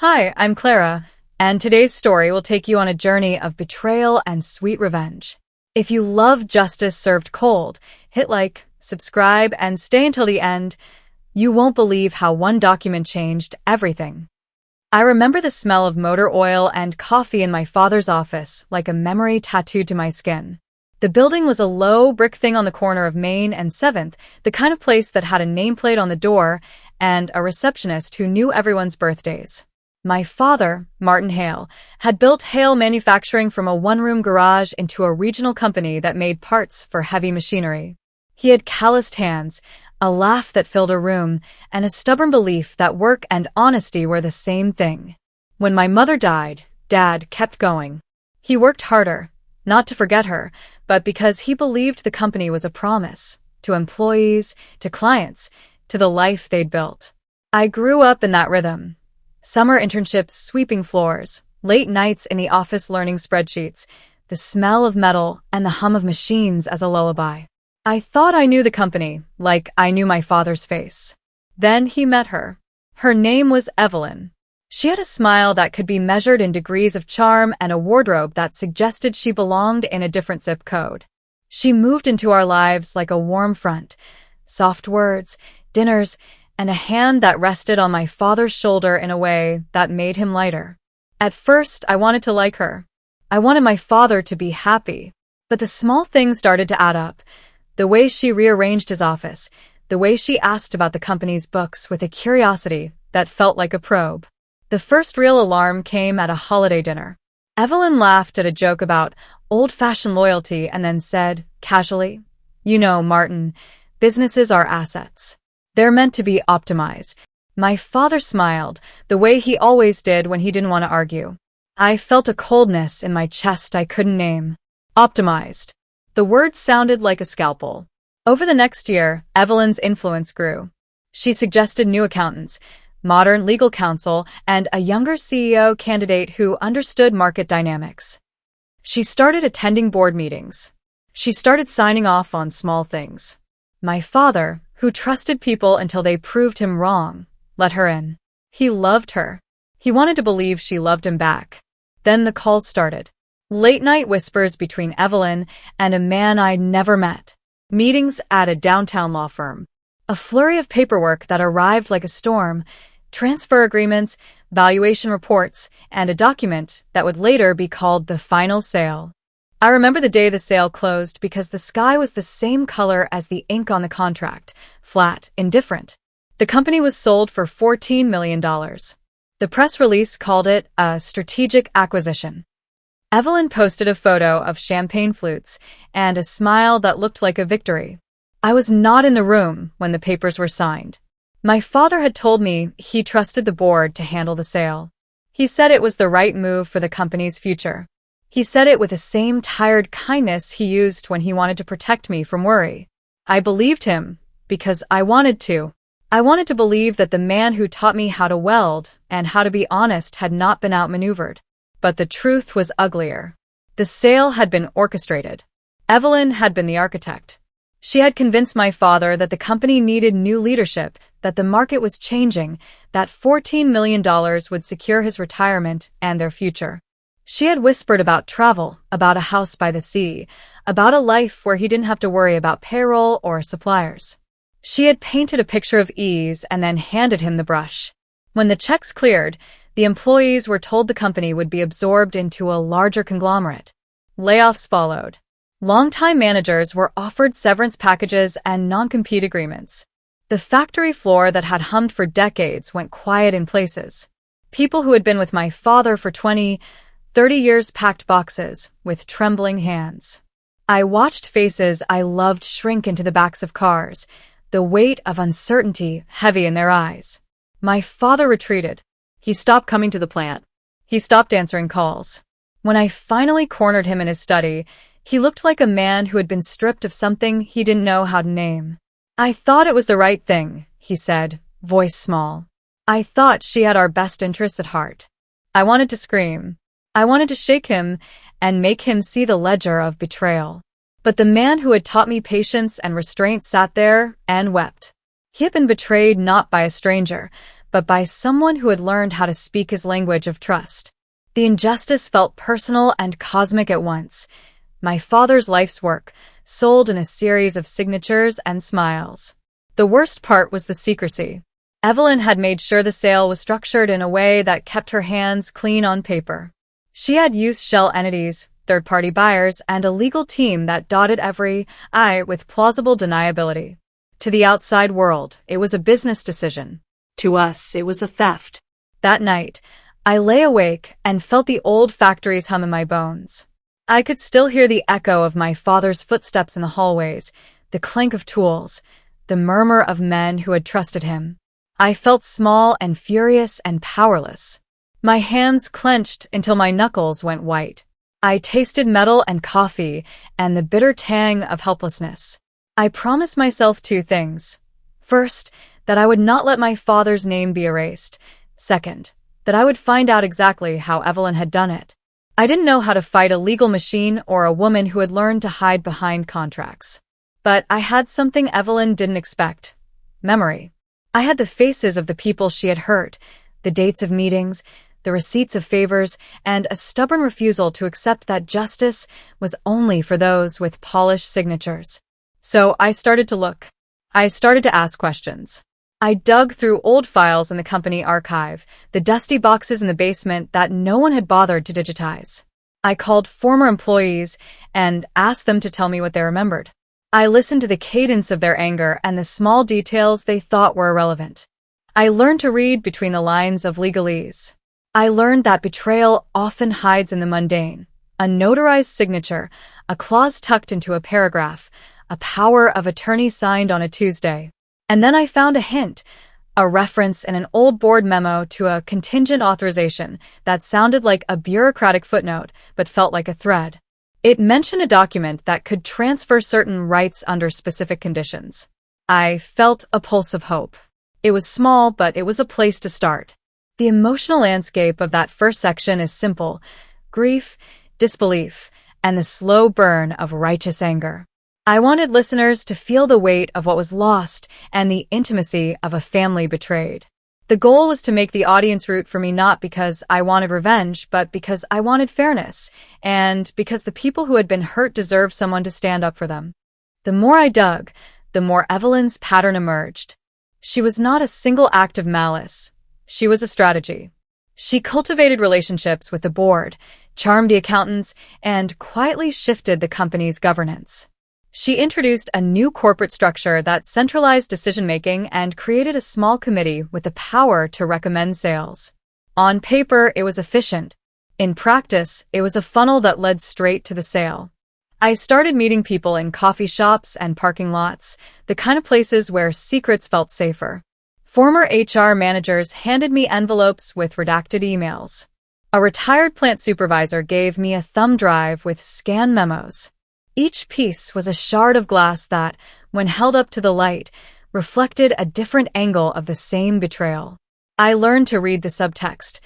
Hi, I'm Clara, and today's story will take you on a journey of betrayal and sweet revenge. If you love justice served cold, hit like, subscribe, and stay until the end. You won't believe how one document changed everything. I remember the smell of motor oil and coffee in my father's office like a memory tattooed to my skin. The building was a low brick thing on the corner of Main and 7th, the kind of place that had a nameplate on the door and a receptionist who knew everyone's birthdays. My father, Martin Hale, had built Hale Manufacturing from a one-room garage into a regional company that made parts for heavy machinery. He had calloused hands, a laugh that filled a room, and a stubborn belief that work and honesty were the same thing. When my mother died, Dad kept going. He worked harder, not to forget her, but because he believed the company was a promise, to employees, to clients, to the life they'd built. I grew up in that rhythm. Summer internships sweeping floors, late nights in the office learning spreadsheets, the smell of metal and the hum of machines as a lullaby. I thought I knew the company, like I knew my father's face. Then he met her. Her name was Evelyn. She had a smile that could be measured in degrees of charm and a wardrobe that suggested she belonged in a different zip code. She moved into our lives like a warm front, soft words, dinners, and a hand that rested on my father's shoulder in a way that made him lighter. At first, I wanted to like her. I wanted my father to be happy. But the small things started to add up. The way she rearranged his office, the way she asked about the company's books with a curiosity that felt like a probe. The first real alarm came at a holiday dinner. Evelyn laughed at a joke about old-fashioned loyalty and then said, casually, "You know, Martin, businesses are assets. They're meant to be optimized." My father smiled, the way he always did when he didn't want to argue. I felt a coldness in my chest I couldn't name. Optimized. The word sounded like a scalpel. Over the next year, Evelyn's influence grew. She suggested new accountants, modern legal counsel, and a younger CEO candidate who understood market dynamics. She started attending board meetings. She started signing off on small things. My father, who trusted people until they proved him wrong, let her in. He loved her. He wanted to believe she loved him back. Then the calls started. Late-night whispers between Evelyn and a man I'd never met. Meetings at a downtown law firm. A flurry of paperwork that arrived like a storm. Transfer agreements, valuation reports, and a document that would later be called the final sale. I remember the day the sale closed because the sky was the same color as the ink on the contract, flat, indifferent. The company was sold for $14 million. The press release called it a strategic acquisition. Evelyn posted a photo of champagne flutes and a smile that looked like a victory. I was not in the room when the papers were signed. My father had told me he trusted the board to handle the sale. He said it was the right move for the company's future. He said it with the same tired kindness he used when he wanted to protect me from worry. I believed him because I wanted to. I wanted to believe that the man who taught me how to weld and how to be honest had not been outmaneuvered. But the truth was uglier. The sale had been orchestrated. Evelyn had been the architect. She had convinced my father that the company needed new leadership, that the market was changing, that $14 million would secure his retirement and their future. She had whispered about travel, about a house by the sea, about a life where he didn't have to worry about payroll or suppliers. She had painted a picture of ease and then handed him the brush. When the checks cleared, the employees were told the company would be absorbed into a larger conglomerate. Layoffs followed. Longtime managers were offered severance packages and non-compete agreements. The factory floor that had hummed for decades went quiet in places. People who had been with my father for 30 years packed boxes with trembling hands. I watched faces I loved shrink into the backs of cars, the weight of uncertainty heavy in their eyes. My father retreated. He stopped coming to the plant. He stopped answering calls. When I finally cornered him in his study, he looked like a man who had been stripped of something he didn't know how to name. "I thought it was the right thing," he said, voice small. "I thought she had our best interests at heart." I wanted to scream. I wanted to shake him and make him see the ledger of betrayal. But the man who had taught me patience and restraint sat there and wept. He had been betrayed not by a stranger, but by someone who had learned how to speak his language of trust. The injustice felt personal and cosmic at once. My father's life's work, sold in a series of signatures and smiles. The worst part was the secrecy. Evelyn had made sure the sale was structured in a way that kept her hands clean on paper. She had used shell entities, third-party buyers, and a legal team that dotted every I with plausible deniability. To the outside world, it was a business decision. To us, it was a theft. That night, I lay awake and felt the old factory's hum in my bones. I could still hear the echo of my father's footsteps in the hallways, the clank of tools, the murmur of men who had trusted him. I felt small and furious and powerless. My hands clenched until my knuckles went white. I tasted metal and coffee and the bitter tang of helplessness. I promised myself two things. First, that I would not let my father's name be erased. Second, that I would find out exactly how Evelyn had done it. I didn't know how to fight a legal machine or a woman who had learned to hide behind contracts. But I had something Evelyn didn't expect. Memory. I had the faces of the people she had hurt, the dates of meetings, the receipts of favors, and a stubborn refusal to accept that justice was only for those with polished signatures. So I started to look. I started to ask questions. I dug through old files in the company archive, the dusty boxes in the basement that no one had bothered to digitize. I called former employees and asked them to tell me what they remembered. I listened to the cadence of their anger and the small details they thought were irrelevant. I learned to read between the lines of legalese. I learned that betrayal often hides in the mundane. A notarized signature, a clause tucked into a paragraph, a power of attorney signed on a Tuesday. And then I found a hint, a reference in an old board memo to a contingent authorization that sounded like a bureaucratic footnote but felt like a thread. It mentioned a document that could transfer certain rights under specific conditions. I felt a pulse of hope. It was small, but it was a place to start. The emotional landscape of that first section is simple: grief, disbelief, and the slow burn of righteous anger. I wanted listeners to feel the weight of what was lost and the intimacy of a family betrayed. The goal was to make the audience root for me not because I wanted revenge, but because I wanted fairness, and because the people who had been hurt deserved someone to stand up for them. The more I dug, the more Evelyn's pattern emerged. She was not a single act of malice. She was a strategy. She cultivated relationships with the board, charmed the accountants, and quietly shifted the company's governance. She introduced a new corporate structure that centralized decision-making and created a small committee with the power to recommend sales. On paper, it was efficient. In practice, it was a funnel that led straight to the sale. I started meeting people in coffee shops and parking lots, the kind of places where secrets felt safer. Former HR managers handed me envelopes with redacted emails. A retired plant supervisor gave me a thumb drive with scanned memos. Each piece was a shard of glass that, when held up to the light, reflected a different angle of the same betrayal. I learned to read the subtext: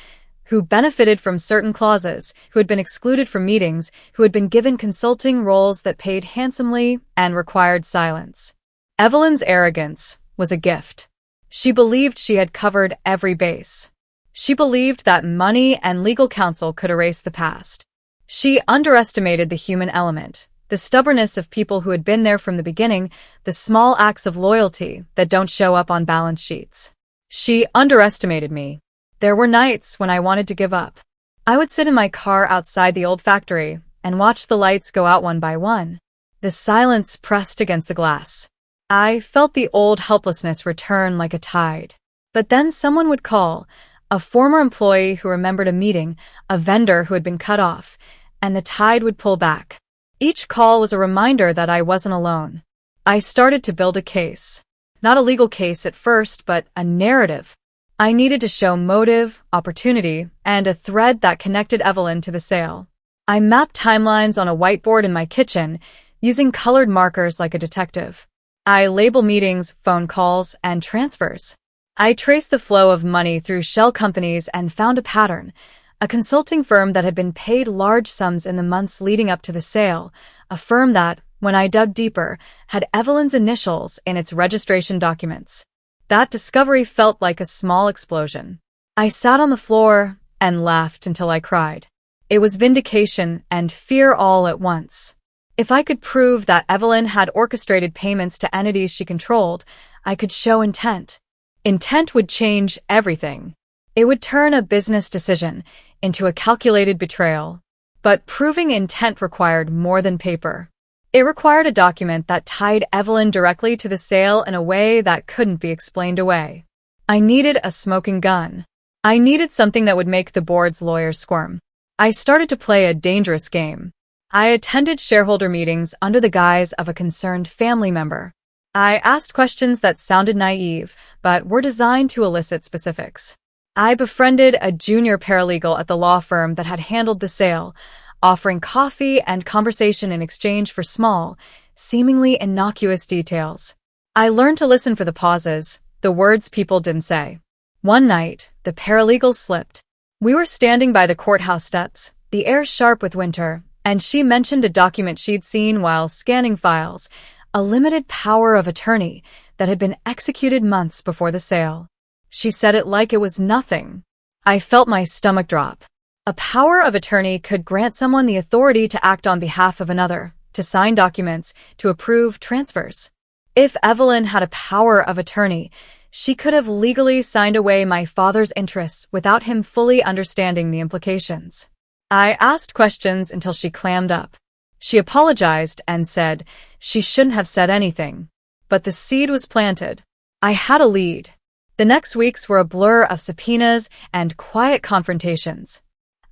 who benefited from certain clauses, who had been excluded from meetings, who had been given consulting roles that paid handsomely and required silence. Evelyn's arrogance was a gift. She believed she had covered every base. She believed that money and legal counsel could erase the past. She underestimated the human element, the stubbornness of people who had been there from the beginning, the small acts of loyalty that don't show up on balance sheets. She underestimated me. There were nights when I wanted to give up. I would sit in my car outside the old factory and watch the lights go out one by one. The silence pressed against the glass. I felt the old helplessness return like a tide. But then someone would call, a former employee who remembered a meeting, a vendor who had been cut off, and the tide would pull back. Each call was a reminder that I wasn't alone. I started to build a case. Not a legal case at first, but a narrative. I needed to show motive, opportunity, and a thread that connected Evelyn to the sale. I mapped timelines on a whiteboard in my kitchen, using colored markers like a detective. I labeled meetings, phone calls, and transfers. I traced the flow of money through shell companies and found a pattern. A consulting firm that had been paid large sums in the months leading up to the sale, a firm that, when I dug deeper, had Evelyn's initials in its registration documents. That discovery felt like a small explosion. I sat on the floor and laughed until I cried. It was vindication and fear all at once. If I could prove that Evelyn had orchestrated payments to entities she controlled, I could show intent. Intent would change everything. It would turn a business decision into a calculated betrayal. But proving intent required more than paper. It required a document that tied Evelyn directly to the sale in a way that couldn't be explained away. I needed a smoking gun. I needed something that would make the board's lawyers squirm. I started to play a dangerous game. I attended shareholder meetings under the guise of a concerned family member. I asked questions that sounded naive, but were designed to elicit specifics. I befriended a junior paralegal at the law firm that had handled the sale, offering coffee and conversation in exchange for small, seemingly innocuous details. I learned to listen for the pauses, the words people didn't say. One night, the paralegal slipped. We were standing by the courthouse steps, the air sharp with winter, and she mentioned a document she'd seen while scanning files, a limited power of attorney that had been executed months before the sale. She said it like it was nothing. I felt my stomach drop. A power of attorney could grant someone the authority to act on behalf of another, to sign documents, to approve transfers. If Evelyn had a power of attorney, she could have legally signed away my father's interests without him fully understanding the implications. I asked questions until she clammed up. She apologized and said she shouldn't have said anything. But the seed was planted. I had a lead. The next weeks were a blur of subpoenas and quiet confrontations.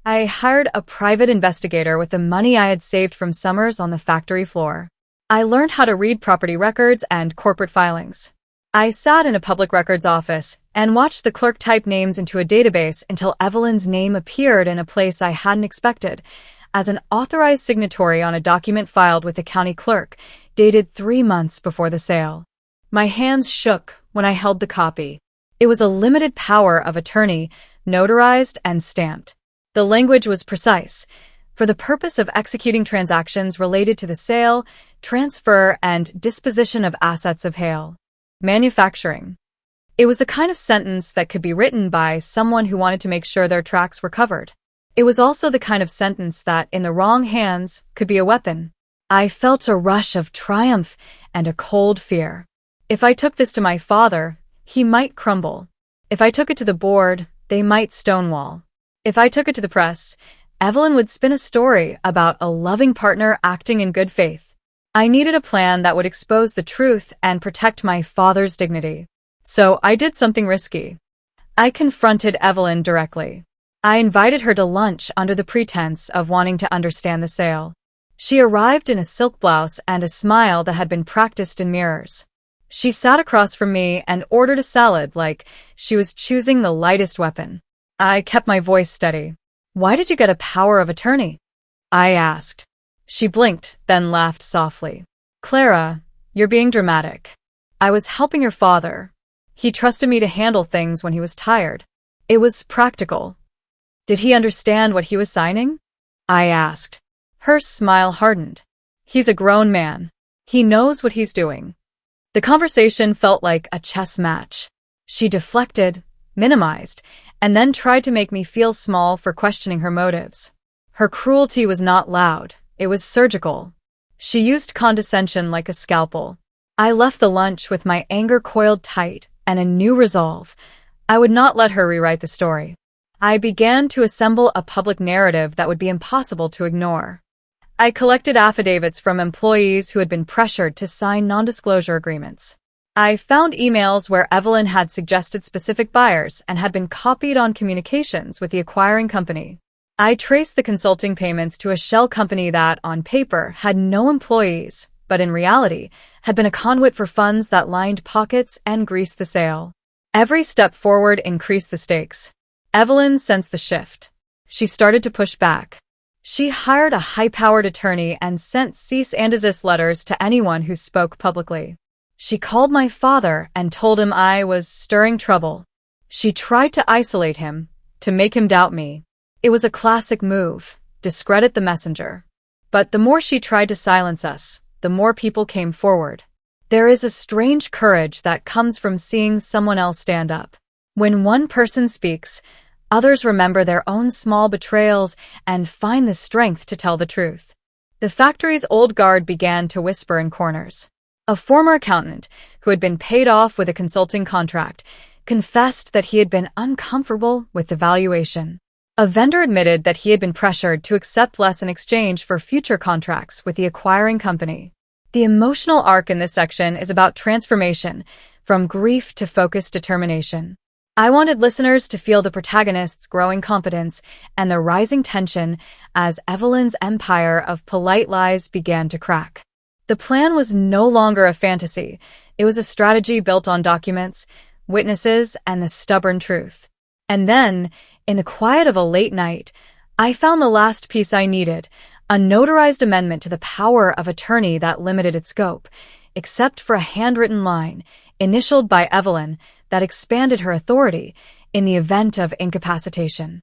I hired a private investigator with the money I had saved from summers on the factory floor. I learned how to read property records and corporate filings. I sat in a public records office and watched the clerk type names into a database until Evelyn's name appeared in a place I hadn't expected, as an authorized signatory on a document filed with the county clerk, dated 3 months before the sale. My hands shook when I held the copy. It was a limited power of attorney, notarized and stamped. The language was precise, for the purpose of executing transactions related to the sale, transfer, and disposition of assets of Hale Manufacturing. It was the kind of sentence that could be written by someone who wanted to make sure their tracks were covered. It was also the kind of sentence that, in the wrong hands, could be a weapon. I felt a rush of triumph and a cold fear. If I took this to my father, he might crumble. If I took it to the board, they might stonewall. If I took it to the press, Evelyn would spin a story about a loving partner acting in good faith. I needed a plan that would expose the truth and protect my father's dignity. So I did something risky. I confronted Evelyn directly. I invited her to lunch under the pretense of wanting to understand the sale. She arrived in a silk blouse and a smile that had been practiced in mirrors. She sat across from me and ordered a salad like she was choosing the lightest weapon. I kept my voice steady. "Why did you get a power of attorney?" I asked. She blinked, then laughed softly. "Clara, you're being dramatic. I was helping your father. He trusted me to handle things when he was tired. It was practical." "Did he understand what he was signing?" I asked. Her smile hardened. "He's a grown man. He knows what he's doing." The conversation felt like a chess match. She deflected, minimized, and then tried to make me feel small for questioning her motives. Her cruelty was not loud, it was surgical. She used condescension like a scalpel. I left the lunch with my anger coiled tight and a new resolve. I would not let her rewrite the story. I began to assemble a public narrative that would be impossible to ignore. I collected affidavits from employees who had been pressured to sign non-disclosure agreements. I found emails where Evelyn had suggested specific buyers and had been copied on communications with the acquiring company. I traced the consulting payments to a shell company that, on paper, had no employees, but in reality, had been a conduit for funds that lined pockets and greased the sale. Every step forward increased the stakes. Evelyn sensed the shift. She started to push back. She hired a high-powered attorney and sent cease and desist letters to anyone who spoke publicly. She called my father and told him I was stirring trouble. She tried to isolate him, to make him doubt me. It was a classic move, discredit the messenger. But the more she tried to silence us, the more people came forward. There is a strange courage that comes from seeing someone else stand up. When one person speaks, others remember their own small betrayals and find the strength to tell the truth. The factory's old guard began to whisper in corners. A former accountant, who had been paid off with a consulting contract, confessed that he had been uncomfortable with the valuation. A vendor admitted that he had been pressured to accept less in exchange for future contracts with the acquiring company. The emotional arc in this section is about transformation, from grief to focused determination. I wanted listeners to feel the protagonist's growing confidence and the rising tension as Evelyn's empire of polite lies began to crack. The plan was no longer a fantasy. It was a strategy built on documents, witnesses, and the stubborn truth. And then, in the quiet of a late night, I found the last piece I needed, a notarized amendment to the power of attorney that limited its scope, except for a handwritten line, initialed by Evelyn, that expanded her authority in the event of incapacitation.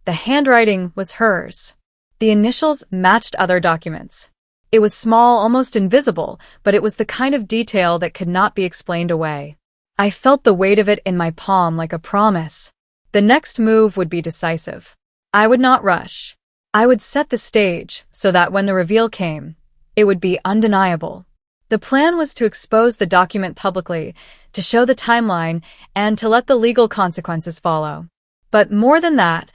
The handwriting was hers. The initials matched other documents. It was small, almost invisible, but it was the kind of detail that could not be explained away. I felt the weight of it in my palm like a promise. The next move would be decisive. I would not rush. I would set the stage so that when the reveal came, it would be undeniable. The plan was to expose the document publicly, to show the timeline, and to let the legal consequences follow. But more than that,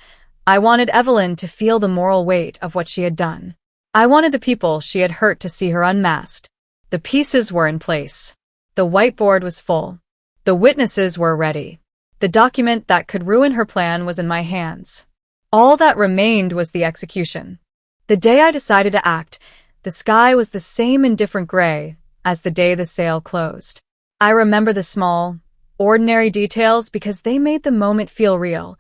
I wanted Evelyn to feel the moral weight of what she had done. I wanted the people she had hurt to see her unmasked. The pieces were in place. The whiteboard was full. The witnesses were ready. The document that could ruin her plan was in my hands. All that remained was the execution. The day I decided to act, the sky was the same indifferent gray as the day the sale closed. I remember the small, ordinary details because they made the moment feel real.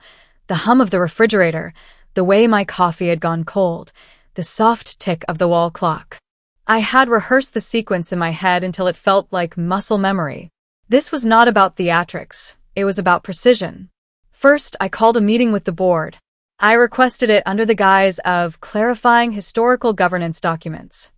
The hum of the refrigerator, the way my coffee had gone cold, the soft tick of the wall clock. I had rehearsed the sequence in my head until it felt like muscle memory. This was not about theatrics. It was about precision. First, I called a meeting with the board. I requested it under the guise of clarifying historical governance documents.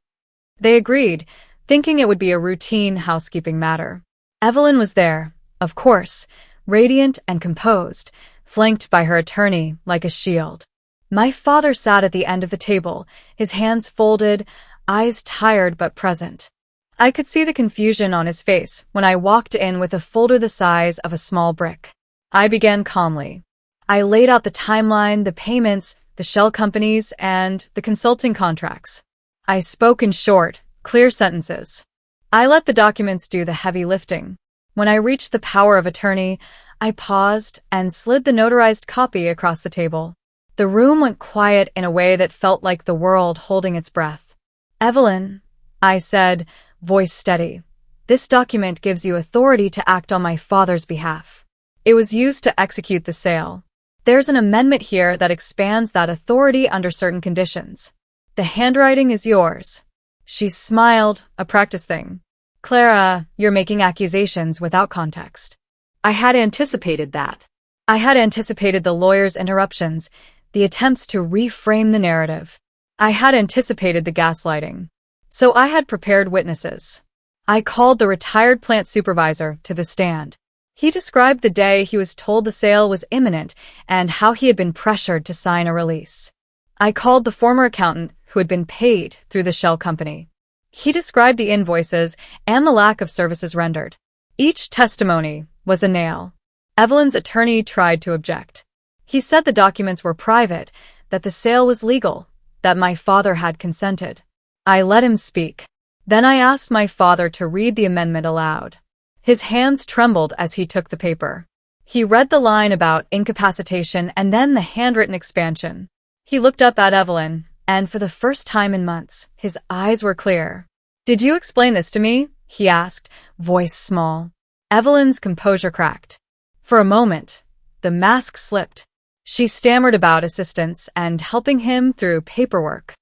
They agreed, thinking it would be a routine housekeeping matter. Evelyn was there, of course, radiant and composed, flanked by her attorney like a shield. My father sat at the end of the table, his hands folded, eyes tired but present. I could see the confusion on his face when I walked in with a folder the size of a small brick. I began calmly. I laid out the timeline, the payments, the shell companies, and the consulting contracts. I spoke in short, clear sentences. I let the documents do the heavy lifting. When I reached the power of attorney, I paused and slid the notarized copy across the table. The room went quiet in a way that felt like the world holding its breath. "Evelyn," I said, voice steady, "this document gives you authority to act on my father's behalf. It was used to execute the sale. There's an amendment here that expands that authority under certain conditions. The handwriting is yours." She smiled, a practice thing. "Clara, you're making accusations without context." I had anticipated that. I had anticipated the lawyer's interruptions, the attempts to reframe the narrative. I had anticipated the gaslighting. So I had prepared witnesses. I called the retired plant supervisor to the stand. He described the day he was told the sale was imminent and how he had been pressured to sign a release. I called the former accountant who had been paid through the shell company. He described the invoices and the lack of services rendered. Each testimony was a nail. Evelyn's attorney tried to object. He said the documents were private, that the sale was legal, that my father had consented. I let him speak. Then I asked my father to read the amendment aloud. His hands trembled as he took the paper. He read the line about incapacitation and then the handwritten expansion. He looked up at Evelyn, and for the first time in months, his eyes were clear. "Did you explain this to me?" he asked, voice small. Evelyn's composure cracked. For a moment, the mask slipped. She stammered about assistance and helping him through paperwork.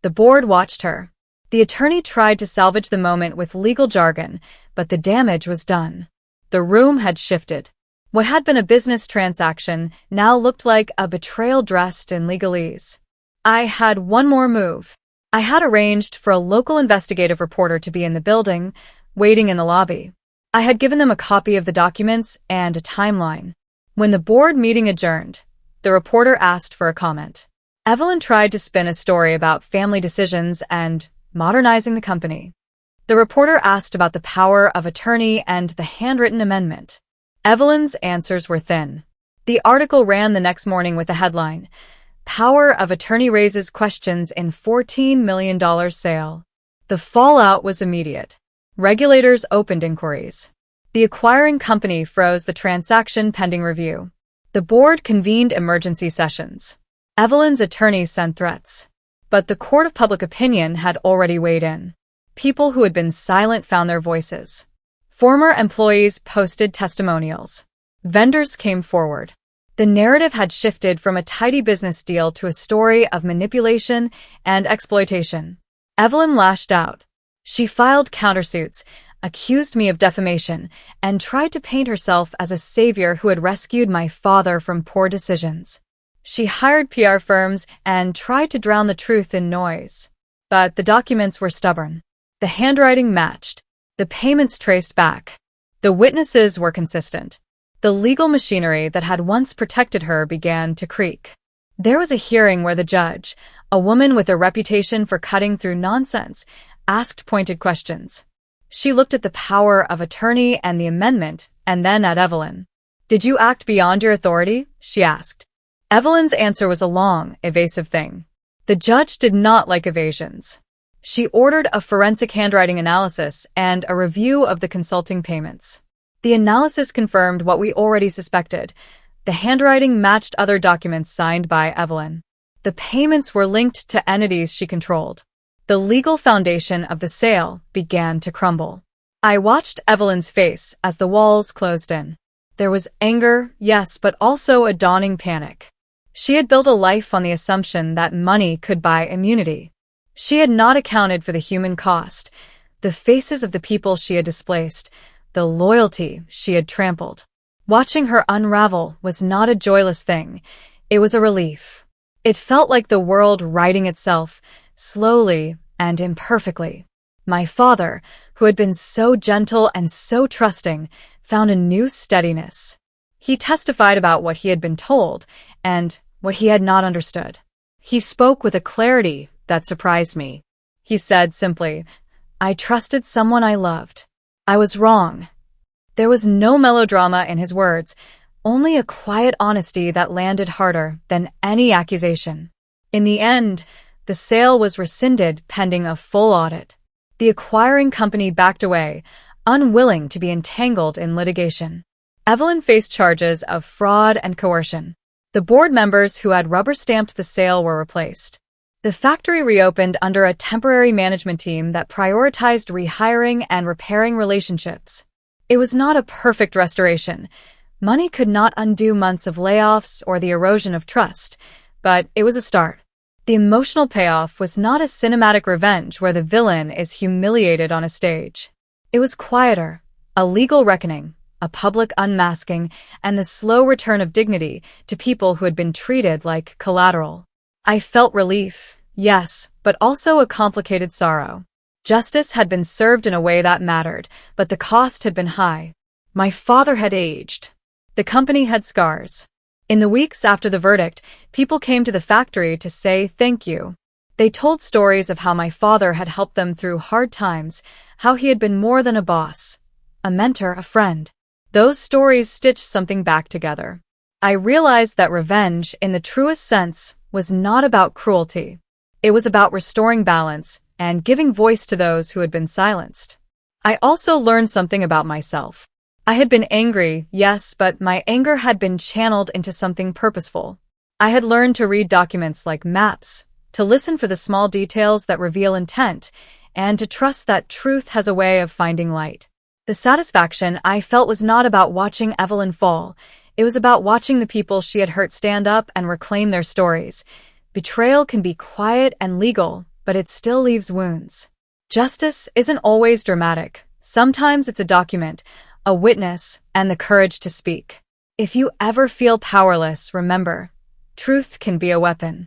The board watched her. The attorney tried to salvage the moment with legal jargon, but the damage was done. The room had shifted. What had been a business transaction now looked like a betrayal dressed in legalese. I had one more move. I had arranged for a local investigative reporter to be in the building, waiting in the lobby. I had given them a copy of the documents and a timeline. When the board meeting adjourned, the reporter asked for a comment. Evelyn tried to spin a story about family decisions and modernizing the company. The reporter asked about the power of attorney and the handwritten amendment. Evelyn's answers were thin. The article ran the next morning with the headline, "Power of Attorney Raises Questions in $14 million Sale." The fallout was immediate. Regulators opened inquiries. The acquiring company froze the transaction pending review. The board convened emergency sessions. Evelyn's attorneys sent threats. But the court of public opinion had already weighed in. People who had been silent found their voices. Former employees posted testimonials. Vendors came forward. The narrative had shifted from a tidy business deal to a story of manipulation and exploitation. Evelyn lashed out. She filed countersuits, accused me of defamation, and tried to paint herself as a savior who had rescued my father from poor decisions. She hired PR firms and tried to drown the truth in noise. But the documents were stubborn. The handwriting matched. The payments traced back. The witnesses were consistent. The legal machinery that had once protected her began to creak. There was a hearing where the judge, a woman with a reputation for cutting through nonsense, asked pointed questions. She looked at the power of attorney and the amendment, and then at Evelyn. "Did you act beyond your authority?" she asked. Evelyn's answer was a long, evasive thing. The judge did not like evasions. She ordered a forensic handwriting analysis and a review of the consulting payments. The analysis confirmed what we already suspected. The handwriting matched other documents signed by Evelyn. The payments were linked to entities she controlled. The legal foundation of the sale began to crumble. I watched Evelyn's face as the walls closed in. There was anger, yes, but also a dawning panic. She had built a life on the assumption that money could buy immunity. She had not accounted for the human cost, the faces of the people she had displaced, the loyalty she had trampled. Watching her unravel was not a joyless thing. It was a relief. It felt like the world righting itself, slowly and imperfectly. My father, who had been so gentle and so trusting, found a new steadiness. He testified about what he had been told and what he had not understood. He spoke with a clarity that surprised me. He said simply, "I trusted someone I loved. I was wrong." There was no melodrama in his words, only a quiet honesty that landed harder than any accusation. In the end, the sale was rescinded pending a full audit. The acquiring company backed away, unwilling to be entangled in litigation. Evelyn faced charges of fraud and coercion. The board members who had rubber-stamped the sale were replaced. The factory reopened under a temporary management team that prioritized rehiring and repairing relationships. It was not a perfect restoration. Money could not undo months of layoffs or the erosion of trust, but it was a start. The emotional payoff was not a cinematic revenge where the villain is humiliated on a stage. It was quieter, a legal reckoning, a public unmasking, and the slow return of dignity to people who had been treated like collateral. I felt relief, yes, but also a complicated sorrow. Justice had been served in a way that mattered, but the cost had been high. My father had aged. The company had scars. In the weeks after the verdict, people came to the factory to say thank you. They told stories of how my father had helped them through hard times, how he had been more than a boss, a mentor, a friend. Those stories stitched something back together. I realized that revenge, in the truest sense, was not about cruelty. It was about restoring balance and giving voice to those who had been silenced. I also learned something about myself. I had been angry, yes, but my anger had been channeled into something purposeful. I had learned to read documents like maps, to listen for the small details that reveal intent, and to trust that truth has a way of finding light. The satisfaction I felt was not about watching Evelyn fall. It was about watching the people she had hurt stand up and reclaim their stories. Betrayal can be quiet and legal, but it still leaves wounds. Justice isn't always dramatic. Sometimes it's a document, a witness, and the courage to speak. If you ever feel powerless, remember, truth can be a weapon.